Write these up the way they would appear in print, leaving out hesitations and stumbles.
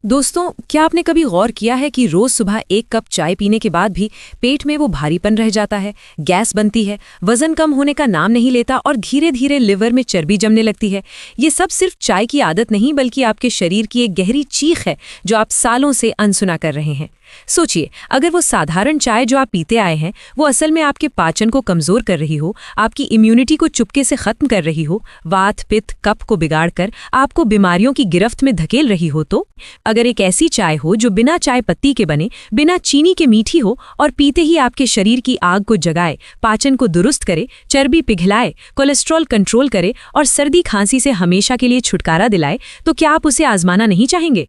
दोस्तों, क्या आपने कभी गौर किया है कि रोज सुबह एक कप चाय पीने के बाद भी पेट में वो भारीपन रह जाता है, गैस बनती है, वजन कम होने का नाम नहीं लेता और धीरे धीरे लिवर में चर्बी जमने लगती है। ये सब सिर्फ चाय की आदत नहीं बल्कि आपके शरीर की एक गहरी चीख है जो आप सालों से अनसुना कर रहे हैं। सोचिए, अगर वो साधारण चाय जो आप पीते आए हैं वो असल में आपके पाचन को कमजोर कर रही हो, आपकी इम्यूनिटी को चुपके से खत्म कर रही हो, वात पित्त कफ को बिगाड़कर आपको बीमारियों की गिरफ्त में धकेल रही हो, तो अगर एक ऐसी चाय हो जो बिना चाय पत्ती के बने, बिना चीनी के मीठी हो और पीते ही आपके शरीर की आग को जगाए, पाचन को दुरुस्त करे, चर्बी पिघलाए, कोलेस्ट्रॉल कंट्रोल करे और सर्दी खांसी से हमेशा के लिए छुटकारा दिलाए, तो क्या आप उसे आजमाना नहीं चाहेंगे?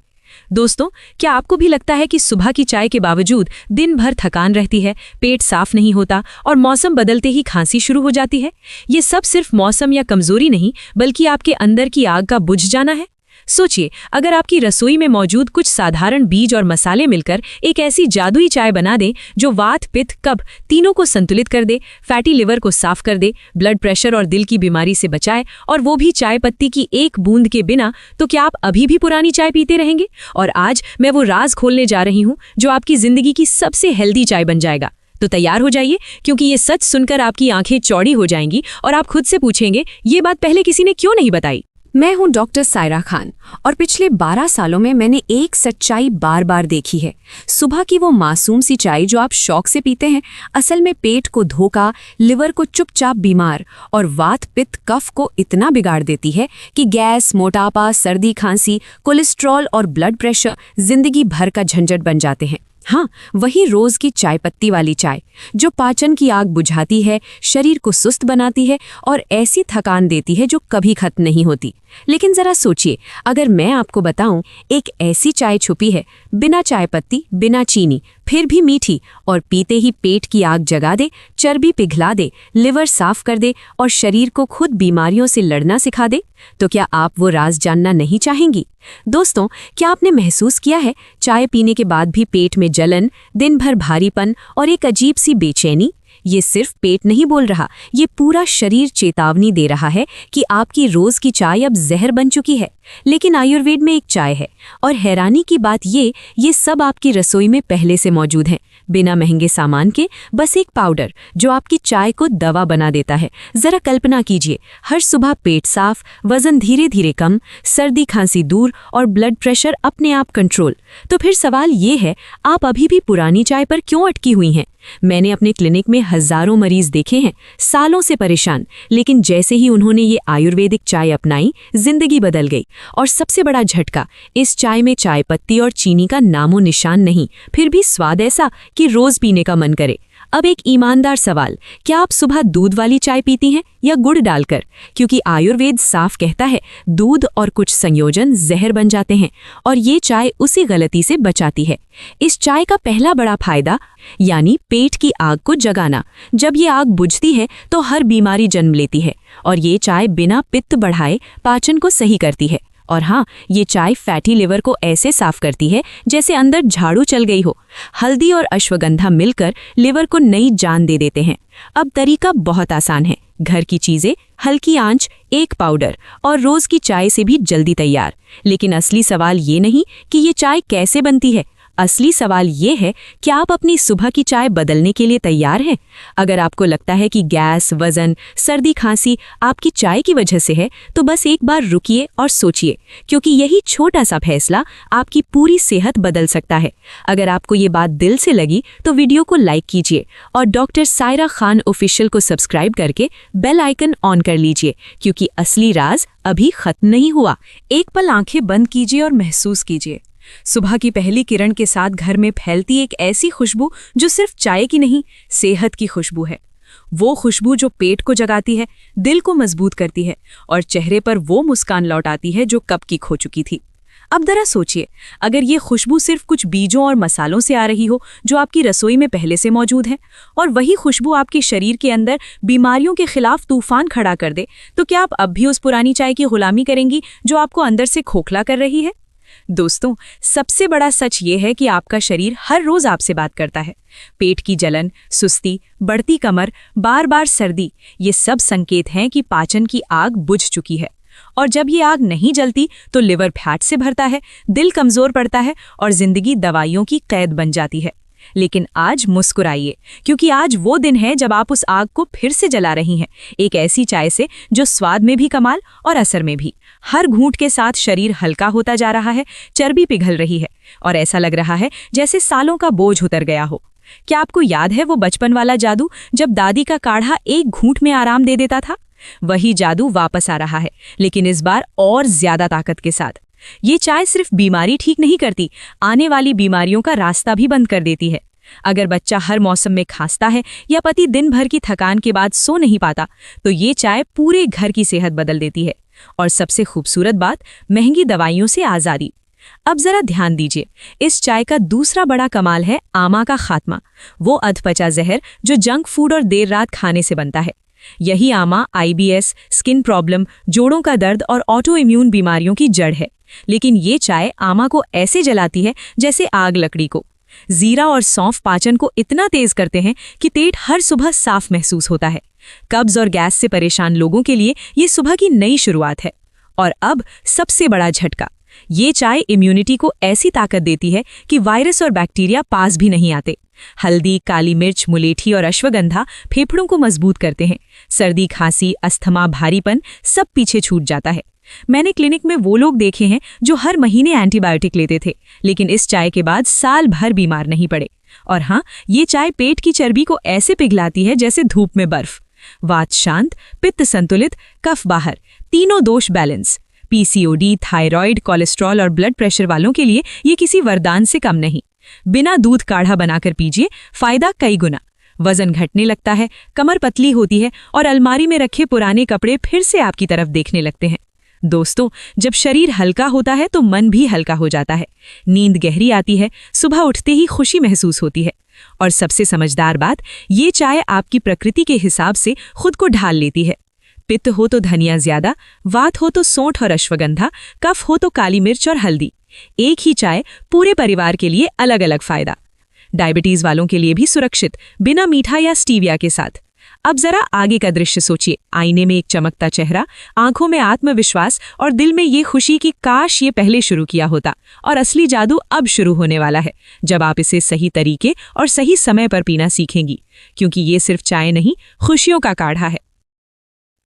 दोस्तों, क्या आपको भी लगता है कि सुबह की चाय के बावजूद दिन भर थकान रहती है, पेट साफ नहीं होता और मौसम बदलते ही खांसी शुरू हो जाती है? ये सब सिर्फ मौसम या कमजोरी नहीं बल्कि आपके अंदर की आग का बुझ जाना है। सोचिए, अगर आपकी रसोई में मौजूद कुछ साधारण बीज और मसाले मिलकर एक ऐसी जादुई चाय बना दें जो वात पित्त कफ तीनों को संतुलित कर दे, फैटी लिवर को साफ कर दे, ब्लड प्रेशर और दिल की बीमारी से बचाए, और वो भी चाय पत्ती की एक बूंद के बिना, तो क्या आप अभी भी पुरानी चाय पीते रहेंगे? और आज मैं वो राज खोलने जा रही हूँ जो आपकी जिंदगी की सबसे हेल्दी चाय बन जाएगा। तो तैयार हो जाइए, क्योंकि ये सच सुनकर आपकी आंखें चौड़ी हो जाएंगी और आप खुद से पूछेंगे, ये बात पहले किसी ने क्यों नहीं बताई। मैं हूं डॉक्टर सायरा खान और पिछले 12 सालों में मैंने एक सच्चाई बार बार देखी है। सुबह की वो मासूम सी चाय जो आप शौक से पीते हैं, असल में पेट को धोखा, लिवर को चुपचाप बीमार और वात पित्त कफ को इतना बिगाड़ देती है कि गैस, मोटापा, सर्दी खांसी, कोलेस्ट्रॉल और ब्लड प्रेशर जिंदगी भर का झंझट बन जाते हैं। हाँ, वही रोज की चाय पत्ती वाली चाय जो पाचन की आग बुझाती है, शरीर को सुस्त बनाती है और ऐसी थकान देती है जो कभी खत्म नहीं होती। लेकिन जरा सोचिए, अगर मैं आपको बताऊं एक ऐसी चाय छुपी है, बिना चाय पत्ती, बिना चीनी, फिर भी मीठी, और पीते ही पेट की आग जगा दे, चर्बी पिघला दे, लिवर साफ कर दे और शरीर को खुद बीमारियों से लड़ना सिखा दे, तो क्या आप वो राज जानना नहीं चाहेंगी? दोस्तों, क्या आपने महसूस किया है चाय पीने के बाद भी पेट में जलन, दिन भर भारीपन और एक अजीब सी बेचैनी? ये सिर्फ पेट नहीं बोल रहा, ये पूरा शरीर चेतावनी दे रहा है कि आपकी रोज की चाय अब जहर बन चुकी है। लेकिन आयुर्वेद में एक चाय है, और हैरानी की बात ये सब आपकी रसोई में पहले से मौजूद है, बिना महंगे सामान के, बस एक पाउडर जो आपकी चाय को दवा बना देता है। जरा कल्पना कीजिए, हर सुबह पेट साफ, वजन धीरे धीरे कम, सर्दी खांसी दूर और ब्लड प्रेशर अपने आप कंट्रोल। तो फिर सवाल ये है, आप अभी भी पुरानी चाय पर क्यों अटकी हुई हैं? मैंने अपने क्लिनिक में हजारों मरीज देखे हैं, सालों से परेशान, लेकिन जैसे ही उन्होंने ये आयुर्वेदिक चाय अपनाई, जिंदगी बदल गई। और सबसे बड़ा झटका, इस चाय में चाय पत्ती और चीनी का नामो निशान नहीं, फिर भी स्वाद ऐसा कि रोज पीने का मन करे। अब एक ईमानदार सवाल, क्या आप सुबह दूध वाली चाय पीती हैं या गुड़ डालकर? क्योंकि आयुर्वेद साफ कहता है दूध और कुछ संयोजन जहर बन जाते हैं, और ये चाय उसी गलती से बचाती है। इस चाय का पहला बड़ा फायदा यानी पेट की आग को जगाना। जब ये आग बुझती है तो हर बीमारी जन्म लेती है, और ये चाय बिना पित्त बढ़ाए पाचन को सही करती है। और हाँ, ये चाय फैटी लिवर को ऐसे साफ करती है जैसे अंदर झाड़ू चल गई हो। हल्दी और अश्वगंधा मिलकर लिवर को नई जान दे देते हैं। अब तरीका बहुत आसान है, घर की चीजें, हल्की आंच, एक पाउडर और रोज की चाय से भी जल्दी तैयार। लेकिन असली सवाल ये नहीं कि ये चाय कैसे बनती है, असली सवाल ये है कि आप अपनी सुबह की चाय बदलने के लिए तैयार हैं? अगर आपको लगता है कि गैस, वजन, सर्दी खांसी आपकी चाय की वजह से है, तो बस एक बार रुकिए और सोचिए, क्योंकि यही छोटा सा फैसला आपकी पूरी सेहत बदल सकता है। अगर आपको ये बात दिल से लगी तो वीडियो को लाइक कीजिए और डॉक्टर सायरा खान ऑफिशियल को सब्सक्राइब करके बेल आइकन ऑन कर लीजिए, क्योंकि असली राज अभी खत्म नहीं हुआ। एक पल आंखें बंद कीजिए और महसूस कीजिए, सुबह की पहली किरण के साथ घर में फैलती एक ऐसी खुशबू जो सिर्फ चाय की नहीं, सेहत की खुशबू है। वो खुशबू जो पेट को जगाती है, दिल को मजबूत करती है और चेहरे पर वो मुस्कान लौटाती है जो कब की खो चुकी थी। अब जरा सोचिए, अगर ये खुशबू सिर्फ कुछ बीजों और मसालों से आ रही हो जो आपकी रसोई में पहले से मौजूद हैं, और वही खुशबू आपके शरीर के अंदर बीमारियों के खिलाफ तूफान खड़ा कर दे, तो क्या आप अब भी उस पुरानी चाय की गुलामी करेंगी जो आपको अंदर से खोखला कर रही है? दोस्तों, सबसे बड़ा सच ये है कि आपका शरीर हर रोज आपसे बात करता है। पेट की जलन, सुस्ती, बढ़ती कमर, बार बार सर्दी, ये सब संकेत हैं कि पाचन की आग बुझ चुकी है। और जब ये आग नहीं जलती तो लिवर फैट से भरता है, दिल कमजोर पड़ता है और जिंदगी दवाइयों की कैद बन जाती है। लेकिन आज मुस्कुराइए, क्योंकि आज वो दिन है जब आप उस आग को फिर से जला रही हैं, एक ऐसी चाय से जो स्वाद में भी कमाल और असर में भी। हर घूंट के साथ शरीर हल्का होता जा रहा है, चर्बी पिघल रही है और ऐसा लग रहा है जैसे सालों का बोझ उतर गया हो। क्या आपको याद है वो बचपन वाला जादू जब दादी का काढ़ा एक घूंट में आराम दे देता था? वही जादू वापस आ रहा है, लेकिन इस बार और ज्यादा ताकत के साथ। ये चाय सिर्फ बीमारी ठीक नहीं करती, आने वाली बीमारियों का रास्ता भी बंद कर देती है। अगर बच्चा हर मौसम में खांसता है या पति दिन भर की थकान के बाद सो नहीं पाता, तो ये चाय पूरे घर की सेहत बदल देती है। और सबसे खूबसूरत बात, महंगी दवाइयों से आज़ादी। अब जरा ध्यान दीजिए, इस चाय का दूसरा बड़ा कमाल है आमा का खात्मा, वो अधपचा जहर जो जंक फूड और देर रात खाने से बनता है। यही आमा IBS, स्किन प्रॉब्लम, जोड़ों का दर्द और ऑटो इम्यून बीमारियों की जड़ है। लेकिन ये चाय आमा को ऐसे जलाती है जैसे आग लकड़ी को। जीरा और सौंफ पाचन को इतना तेज करते हैं कि पेट हर सुबह साफ महसूस होता है। कब्ज और गैस से परेशान लोगों के लिए ये सुबह की नई शुरुआत है। और अब सबसे बड़ा झटका, ये चाय इम्यूनिटी को ऐसी ताकत देती है कि वायरस और बैक्टीरिया पास भी नहीं आते। हल्दी, काली मिर्च, मुलेठी और अश्वगंधा फेफड़ों को मजबूत करते हैं। सर्दी, खांसी, अस्थमा, भारीपन सब पीछे छूट जाता है। मैंने क्लिनिक में वो लोग देखे हैं जो हर महीने एंटीबायोटिक लेते थे, लेकिन इस चाय के बाद साल भर बीमार नहीं पड़े। और हाँ, ये चाय पेट की चर्बी को ऐसे पिघलाती है जैसे धूप में बर्फ। वात शांत, पित्त संतुलित, कफ बाहर, तीनों दोष बैलेंस। PCOD, थायराइड, कोलेस्ट्रॉल और ब्लड प्रेशर वालों के लिए ये किसी वरदान से कम नहीं। बिना दूध काढ़ा बनाकर पीजिए, फायदा कई गुना। वजन घटने लगता है, कमर पतली होती है और अलमारी में रखे पुराने कपड़े फिर से आपकी तरफ देखने लगते हैं। दोस्तों, जब शरीर हल्का होता है तो मन भी हल्का हो जाता है। नींद गहरी आती है, सुबह उठते ही खुशी महसूस होती है। और सबसे समझदार बात, ये चाय आपकी प्रकृति के हिसाब से खुद को ढाल लेती है। पित्त हो तो धनिया ज्यादा, वात हो तो सौंठ और अश्वगंधा, कफ हो तो काली मिर्च और हल्दी। एक ही चाय, पूरे परिवार के लिए अलग अलग फायदा। डायबिटीज वालों के लिए भी सुरक्षित, बिना मीठा या स्टीविया के साथ। अब जरा आगे का दृश्य सोचिए, आईने में एक चमकता चेहरा, आंखों में आत्मविश्वास और दिल में ये खुशी कि काश ये पहले शुरू किया होता। और असली जादू अब शुरू होने वाला है, जब आप इसे सही तरीके और सही समय पर पीना सीखेंगी, क्योंकि ये सिर्फ चाय नहीं, खुशियों का काढ़ा है।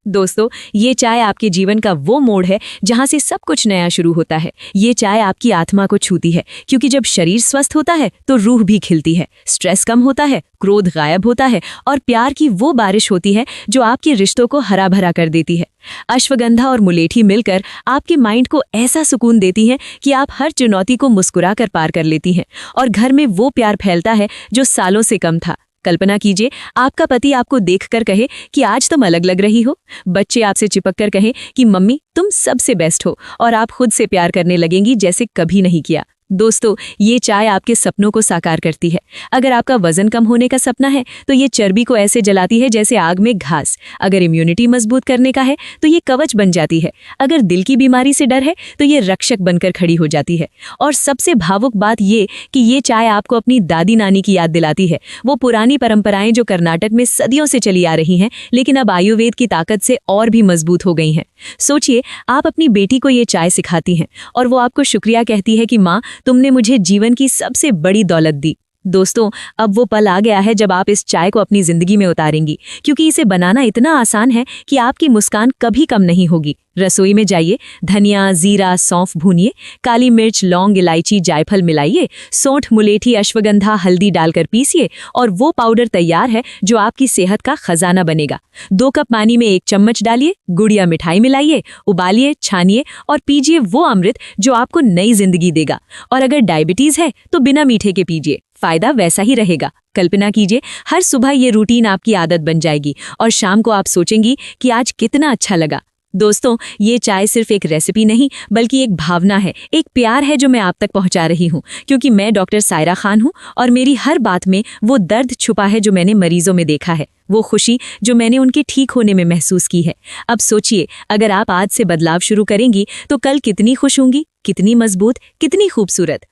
दोस्तों, ये चाय आपके जीवन का वो मोड़ है जहां से सब कुछ नया शुरू होता है। ये चाय आपकी आत्मा को छूती है, क्योंकि जब शरीर स्वस्थ होता है तो रूह भी खिलती है, स्ट्रेस कम होता है, क्रोध गायब होता है और प्यार की वो बारिश होती है जो आपके रिश्तों को हरा भरा कर देती है। अश्वगंधा और मुलेठी मिलकर आपके माइंड को ऐसा सुकून देती हैं कि आप हर चुनौती को मुस्कुरा कर पार कर लेती हैं और घर में वो प्यार फैलता है जो सालों से कम था। कल्पना कीजिए, आपका पति आपको देखकर कहे कि आज तुम अलग लग रही हो, बच्चे आपसे चिपक कर कहें कि मम्मी तुम सबसे बेस्ट हो, और आप खुद से प्यार करने लगेंगी जैसे कभी नहीं किया। दोस्तों, ये चाय आपके सपनों को साकार करती है। अगर आपका वजन कम होने का सपना है तो ये चर्बी को ऐसे जलाती है जैसे आग में घास। अगर इम्यूनिटी मजबूत करने का है तो ये कवच बन जाती है। अगर दिल की बीमारी से डर है तो ये रक्षक बनकर खड़ी हो जाती है। और सबसे भावुक बात ये कि ये चाय आपको अपनी दादी नानी की याद दिलाती है, वो पुरानी परंपराएं जो कर्नाटक में सदियों से चली आ रही हैं, लेकिन अब आयुर्वेद की ताकत से और भी मजबूत हो गई हैं। सोचिए, आप अपनी बेटी को ये चाय सिखाती हैं और वो आपको शुक्रिया कहती है कि माँ, तुमने मुझे जीवन की सबसे बड़ी दौलत दी। दोस्तों, अब वो पल आ गया है जब आप इस चाय को अपनी जिंदगी में उतारेंगी, क्योंकि इसे बनाना इतना आसान है कि आपकी मुस्कान कभी कम नहीं होगी। रसोई में जाइए, धनिया, जीरा, सौंफ भूनिए, काली मिर्च, लौंग, इलायची, जायफल मिलाइए, सौंठ, मुलेठी, अश्वगंधा, हल्दी डालकर पीसिए और वो पाउडर तैयार है जो आपकी सेहत का खजाना बनेगा। 2 कप पानी में 1 चम्मच डालिए, गुड़ या मिठाई मिलाइए, उबालिए, छानिए और पीजिए वो अमृत जो आपको नई जिंदगी देगा। और अगर डायबिटीज है तो बिना मीठे के पीजिए, फायदा वैसा ही रहेगा। कल्पना कीजिए, हर सुबह ये रूटीन आपकी आदत बन जाएगी और शाम को आप सोचेंगी कि आज कितना अच्छा लगा। दोस्तों, ये चाय सिर्फ एक रेसिपी नहीं बल्कि एक भावना है, एक प्यार है जो मैं आप तक पहुंचा रही हूं, क्योंकि मैं डॉक्टर सायरा खान हूं और मेरी हर बात में वो दर्द छुपा है जो मैंने मरीजों में देखा है, वो खुशी जो मैंने उनके ठीक होने में महसूस की है। अब सोचिए, अगर आप आज से बदलाव शुरू करेंगी तो कल कितनी खुश होंगी, कितनी मजबूत, कितनी खूबसूरत।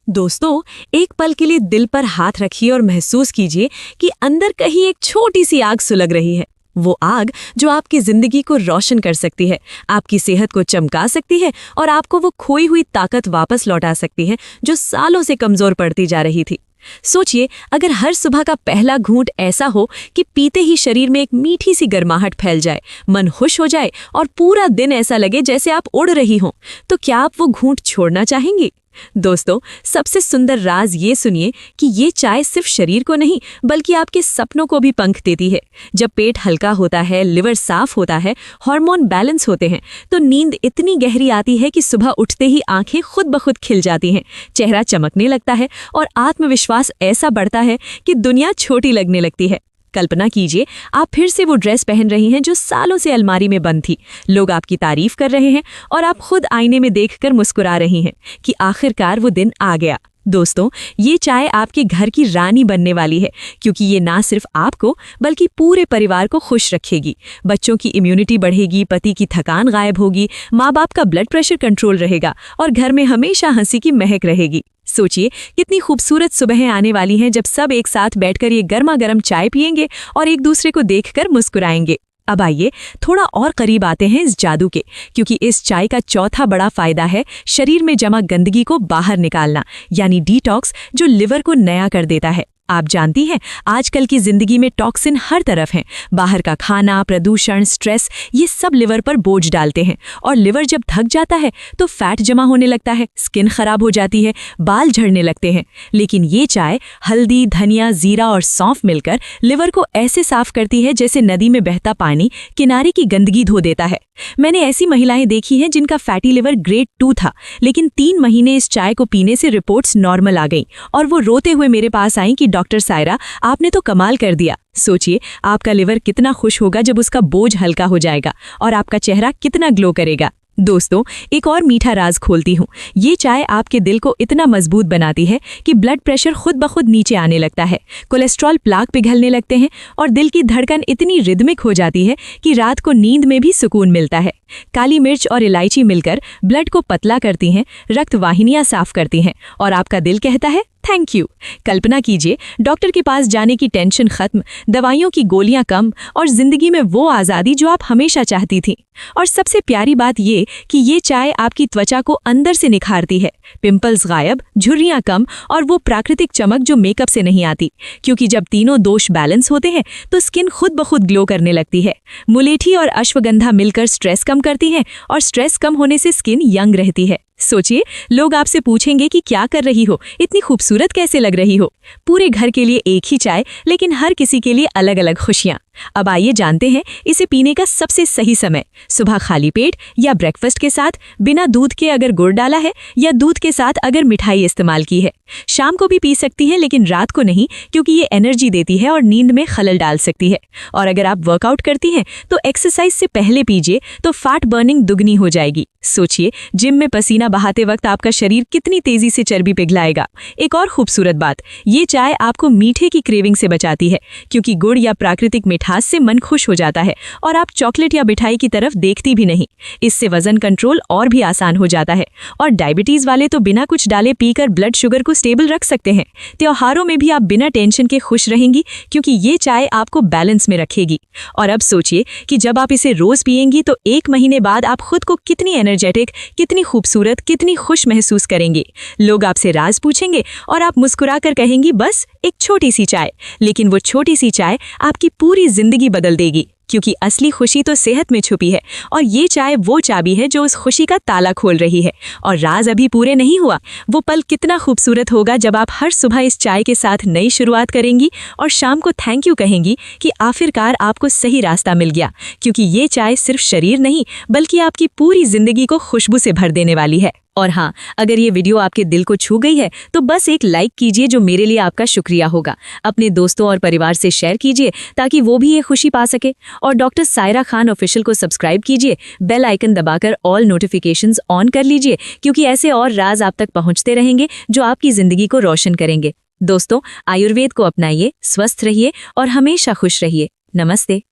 दोस्तों, एक पल के लिए दिल पर हाथ रखिए और महसूस कीजिए कि अंदर कहीं एक छोटी सी आग सुलग रही है। वो आग जो आपकी जिंदगी को रोशन कर सकती है, आपकी सेहत को चमका सकती है और आपको वो खोई हुई ताकत वापस लौटा सकती है जो सालों से कमजोर पड़ती जा रही थी। सोचिए, अगर हर सुबह का पहला घूंट ऐसा हो कि पीते ही शरीर में एक मीठी सी गर्माहट फैल जाए, मन खुश हो जाए और पूरा दिन ऐसा लगे जैसे आप उड़ रही हों, तो क्या आप वो घूंट छोड़ना चाहेंगी? दोस्तों, सबसे सुंदर राज ये सुनिए कि ये चाय सिर्फ शरीर को नहीं बल्कि आपके सपनों को भी पंख देती है। जब पेट हल्का होता है, लिवर साफ होता है, हार्मोन बैलेंस होते हैं, तो नींद इतनी गहरी आती है कि सुबह उठते ही आंखें खुद ब खुद खिल जाती हैं, चेहरा चमकने लगता है और आत्मविश्वास ऐसा बढ़ता है कि दुनिया छोटी लगने लगती है। कल्पना कीजिए, आप फिर से वो ड्रेस पहन रही हैं जो सालों से अलमारी में बंद थी। लोग आपकी तारीफ कर रहे हैं और आप खुद आईने में देखकर मुस्कुरा रही हैं कि आखिरकार वो दिन आ गया। दोस्तों, ये चाय आपके घर की रानी बनने वाली है, क्योंकि ये ना सिर्फ आपको बल्कि पूरे परिवार को खुश रखेगी। बच्चों की इम्यूनिटी बढ़ेगी, पति की थकान गायब होगी, माँ बाप का ब्लड प्रेशर कंट्रोल रहेगा और घर में हमेशा हंसी की महक रहेगी। सोचिए, कितनी खूबसूरत सुबहें आने वाली हैं जब सब एक साथ बैठकर ये गर्मा गर्म चाय पिएंगे और एक दूसरे को देखकर मुस्कुराएंगे। अब आइए थोड़ा और करीब आते हैं इस जादू के, क्योंकि इस चाय का चौथा बड़ा फायदा है शरीर में जमा गंदगी को बाहर निकालना, यानी डिटॉक्स, जो लिवर को नया कर देता है। आप जानती हैं, आजकल की जिंदगी में टॉक्सिन हर तरफ हैं। बाहर का खाना, प्रदूषण, स्ट्रेस, ये सब लिवर पर बोझ डालते हैं और लिवर जब थक जाता है तो फैट जमा होने लगता है, स्किन खराब हो जाती है, बाल झड़ने लगते हैं। लेकिन ये चाय हल्दी, धनिया, जीरा और सौंफ मिलकर लिवर को ऐसे साफ करती है जैसे नदी में बहता पानी किनारे की गंदगी धो देता है। मैंने ऐसी महिलाएं देखी हैं जिनका फैटी लिवर ग्रेड 2 था, लेकिन 3 महीने इस चाय को पीने से रिपोर्ट्स नॉर्मल आ गईं और वो रोते हुए मेरे पास आईं कि डॉक्टर सायरा, आपने तो कमाल कर दिया। सोचिए, आपका लिवर कितना खुश होगा जब उसका बोझ हल्का हो जाएगा और आपका चेहरा कितना ग्लो करेगा। दोस्तों, एक और मीठा राज खोलती हूँ। ये चाय आपके दिल को इतना मजबूत बनाती है कि ब्लड प्रेशर खुद ब खुद नीचे आने लगता है, कोलेस्ट्रॉल प्लाक पिघलने लगते हैं और दिल की धड़कन इतनी रिदमिक हो जाती है कि रात को नींद में भी सुकून मिलता है। काली मिर्च और इलायची मिलकर ब्लड को पतला करती हैं, रक्त वाहिनियां साफ करती हैं और आपका दिल कहता है थैंक यू। कल्पना कीजिए, डॉक्टर के पास जाने की टेंशन खत्म, दवाइयों की गोलियां कम और जिंदगी में वो आज़ादी जो आप हमेशा चाहती थी। और सबसे प्यारी बात ये कि ये चाय आपकी त्वचा को अंदर से निखारती है, पिंपल्स गायब, झुर्रियां कम और वो प्राकृतिक चमक जो मेकअप से नहीं आती, क्योंकि जब तीनों दोष बैलेंस होते हैं तो स्किन खुद ब खुद ग्लो करने लगती है। मुलेठी और अश्वगंधा मिलकर स्ट्रेस कम करती हैं और स्ट्रेस कम होने से स्किन यंग रहती है। सोचिए, लोग आपसे पूछेंगे कि क्या कर रही हो, इतनी खूबसूरत कैसे लग रही हो। पूरे घर के लिए एक ही चाय, लेकिन हर किसी के लिए अलग अलग खुशियां। अब आइए जानते हैं इसे पीने का सबसे सही समय। सुबह खाली पेट या ब्रेकफास्ट के साथ, बिना दूध के अगर गुड़ डाला है या दूध के साथ अगर मिठाई इस्तेमाल की है। शाम को भी पी सकती हैं, लेकिन रात को नहीं, क्योंकि ये एनर्जी देती है और नींद में खलल डाल सकती है। और अगर आप वर्कआउट करती हैं तो एक्सरसाइज से पहले पीजिए, तो फैट बर्निंग दुगनी हो जाएगी। सोचिए, जिम में पसीना बहाते वक्त आपका शरीर कितनी तेजी से चर्बी पिघलाएगा। एक और खूबसूरत बात, ये चाय आपको मीठे की क्रेविंग से बचाती है, क्योंकि गुड़ या प्राकृतिक मिठास से मन खुश हो जाता है और आप चॉकलेट या मिठाई की तरफ देखती भी नहीं। इससे वजन कंट्रोल और भी आसान हो जाता है और डायबिटीज वाले तो बिना कुछ डाले पीकर ब्लड शुगर को स्टेबल रख सकते हैं। त्योहारों में भी आप बिना टेंशन के खुश रहेंगी, क्योंकि ये चाय आपको बैलेंस में रखेगी। और अब सोचिए कि जब आप इसे रोज पिएंगी तो 1 महीने बाद आप खुद को कितनी एनर्जेटिक, कितनी खूबसूरत, कितनी खुश महसूस करेंगे। लोग आपसे राज पूछेंगे और आप मुस्कुराकर कहेंगी बस एक छोटी सी चाय, लेकिन वो छोटी सी चाय आपकी पूरी जिंदगी बदल देगी, क्योंकि असली खुशी तो सेहत में छुपी है और ये चाय वो चाबी है जो उस खुशी का ताला खोल रही है। और राज अभी पूरे नहीं हुआ, वो पल कितना खूबसूरत होगा जब आप हर सुबह इस चाय के साथ नई शुरुआत करेंगी और शाम को थैंक यू कहेंगी कि आखिरकार आपको सही रास्ता मिल गया, क्योंकि ये चाय सिर्फ शरीर नहीं बल्कि आपकी पूरी जिंदगी को खुशबू से भर देने वाली है। और हाँ, अगर ये वीडियो आपके दिल को छू गई है तो बस एक लाइक कीजिए, जो मेरे लिए आपका शुक्रिया होगा। अपने दोस्तों और परिवार से शेयर कीजिए ताकि वो भी ये खुशी पा सके। और डॉक्टर सायरा खान ऑफिशियल को सब्सक्राइब कीजिए, बेल आइकन दबाकर ऑल नोटिफिकेशंस ऑन कर लीजिए, क्योंकि ऐसे और राज आप तक पहुंचते रहेंगे जो आपकी जिंदगी को रोशन करेंगे। दोस्तों, आयुर्वेद को अपनाइए, स्वस्थ रहिए और हमेशा खुश रहिए। नमस्ते।